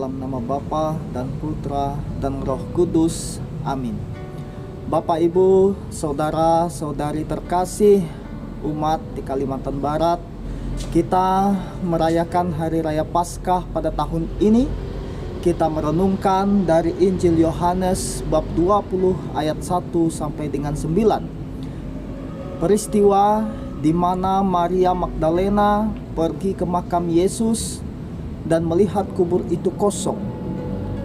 dalam nama Bapa dan Putra dan Roh Kudus. Amin. Bapak, Ibu, saudara-saudari terkasih umat di Kalimantan Barat, kita merayakan Hari Raya Paskah pada tahun ini. Kita merenungkan dari Injil Yohanes bab 20 ayat 1 sampai dengan 9. Peristiwa di mana Maria Magdalena pergi ke makam Yesus dan melihat kubur itu kosong.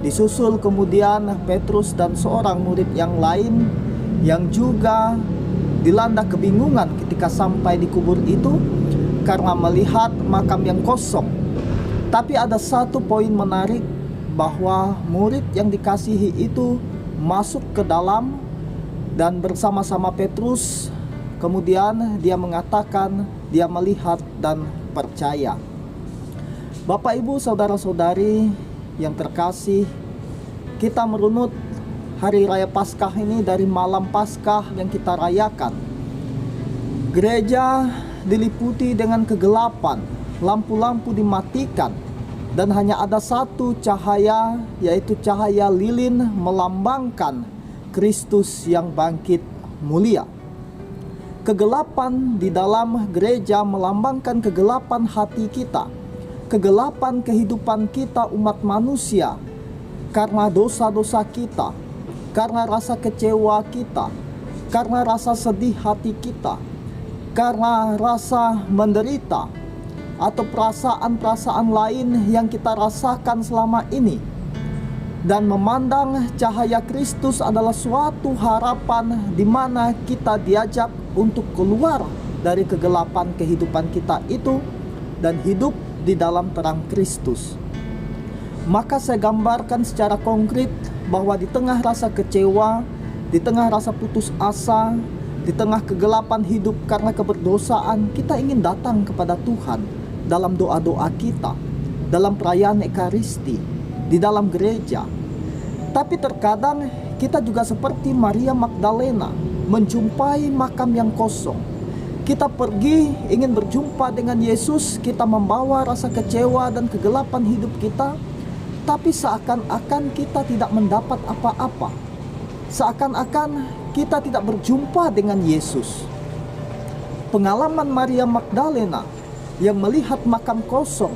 Disusul kemudian Petrus dan seorang murid yang lain yang juga dilanda kebingungan ketika sampai di kubur itu karena melihat makam yang kosong. Tapi ada satu poin menarik, bahwa murid yang dikasihi itu masuk ke dalam dan bersama-sama Petrus. Kemudian dia mengatakan dia melihat dan percaya. Bapak, Ibu, saudara-saudari yang terkasih, kita merunut Hari Raya Paskah ini dari malam Paskah yang kita rayakan. Gereja diliputi dengan kegelapan, lampu-lampu dimatikan, dan hanya ada satu cahaya, yaitu cahaya lilin melambangkan Kristus yang bangkit mulia. Kegelapan di dalam gereja melambangkan kegelapan hati kita, kegelapan kehidupan kita umat manusia, karena dosa-dosa kita, karena rasa kecewa kita, karena rasa sedih hati kita, karena rasa menderita, atau perasaan-perasaan lain yang kita rasakan selama ini. Dan memandang cahaya Kristus adalah suatu harapan di mana kita diajak untuk keluar dari kegelapan kehidupan kita itu dan hidup di dalam terang Kristus. Maka saya gambarkan secara konkret bahwa di tengah rasa kecewa, di tengah rasa putus asa, di tengah kegelapan hidup karena keberdosaan, kita ingin datang kepada Tuhan dalam doa-doa kita, dalam perayaan Ekaristi, di dalam gereja. Tapi terkadang kita juga seperti Maria Magdalena, menjumpai makam yang kosong. Kita pergi ingin berjumpa dengan Yesus, kita membawa rasa kecewa dan kegelapan hidup kita, tapi seakan-akan kita tidak mendapat apa-apa. Seakan-akan kita tidak berjumpa dengan Yesus. Pengalaman Maria Magdalena yang melihat makam kosong,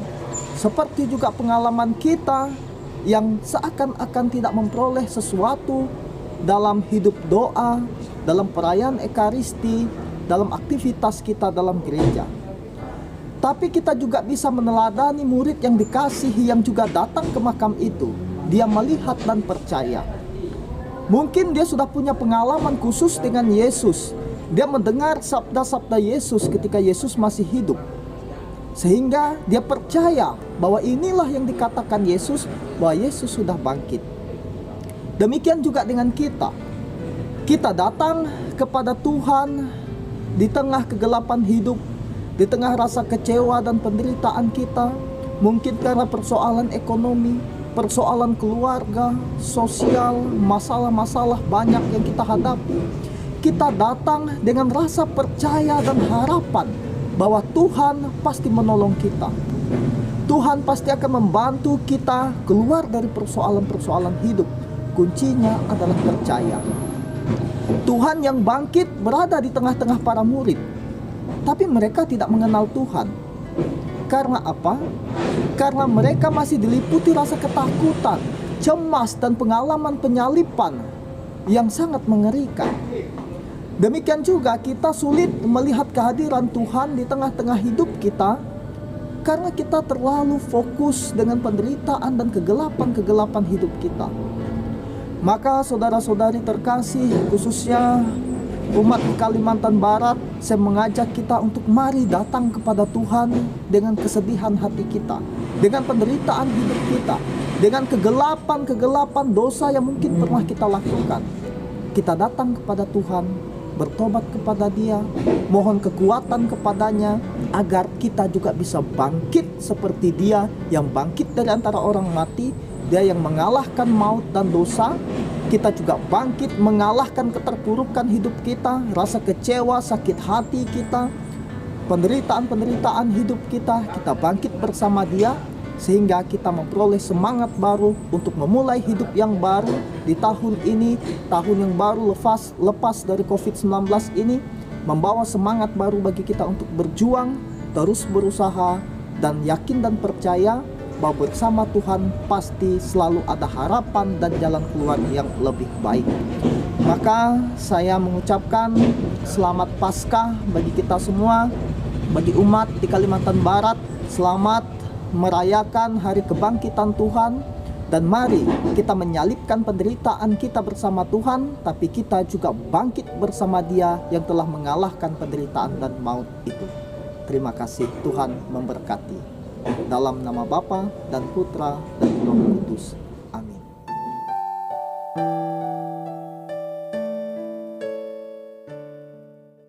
seperti juga pengalaman kita yang seakan-akan tidak memperoleh sesuatu dalam hidup doa, dalam perayaan Ekaristi, dalam aktivitas kita dalam gereja. Tapi kita juga bisa meneladani murid yang dikasihi yang juga datang ke makam itu. Dia melihat dan percaya. Mungkin dia sudah punya pengalaman khusus dengan Yesus. Dia mendengar sabda-sabda Yesus ketika Yesus masih hidup, sehingga dia percaya bahwa inilah yang dikatakan Yesus, bahwa Yesus sudah bangkit. Demikian juga dengan kita. Kita datang kepada Tuhan di tengah kegelapan hidup, di tengah rasa kecewa dan penderitaan kita, mungkin karena persoalan ekonomi, persoalan keluarga, sosial, masalah-masalah banyak yang kita hadapi. Kita datang dengan rasa percaya dan harapan bahwa Tuhan pasti menolong kita. Tuhan pasti akan membantu kita keluar dari persoalan-persoalan hidup. Kuncinya adalah percaya. Tuhan yang bangkit berada di tengah-tengah para murid, tapi mereka tidak mengenal Tuhan. Karena apa? Karena mereka masih diliputi rasa ketakutan, cemas, dan pengalaman penyalipan yang sangat mengerikan. Demikian juga kita sulit melihat kehadiran Tuhan di tengah-tengah hidup kita karena kita terlalu fokus dengan penderitaan dan kegelapan-kegelapan hidup kita. Maka saudara-saudari terkasih, khususnya umat di Kalimantan Barat, saya mengajak kita untuk mari datang kepada Tuhan dengan kesedihan hati kita, dengan penderitaan hidup kita, dengan kegelapan-kegelapan dosa yang mungkin pernah kita lakukan. Kita datang kepada Tuhan, bertobat kepada Dia, mohon kekuatan kepadanya agar kita juga bisa bangkit seperti Dia yang bangkit dari antara orang mati. Dia yang mengalahkan maut dan dosa. Kita juga bangkit mengalahkan keterpurukan hidup kita, rasa kecewa, sakit hati kita, penderitaan-penderitaan hidup kita. Kita bangkit bersama Dia sehingga kita memperoleh semangat baru untuk memulai hidup yang baru di tahun ini, tahun yang baru lepas dari COVID-19 ini, membawa semangat baru bagi kita untuk berjuang, terus berusaha, dan yakin dan percaya bahwa bersama Tuhan pasti selalu ada harapan dan jalan keluar yang lebih baik. Maka saya mengucapkan selamat Paskah bagi kita semua, bagi umat di Kalimantan Barat. Selamat merayakan hari kebangkitan Tuhan, dan mari kita menyalipkan penderitaan kita bersama Tuhan, tapi kita juga bangkit bersama Dia yang telah mengalahkan penderitaan dan maut itu. Terima kasih, Tuhan memberkati. Dalam nama Bapa dan Putra dan Roh Kudus.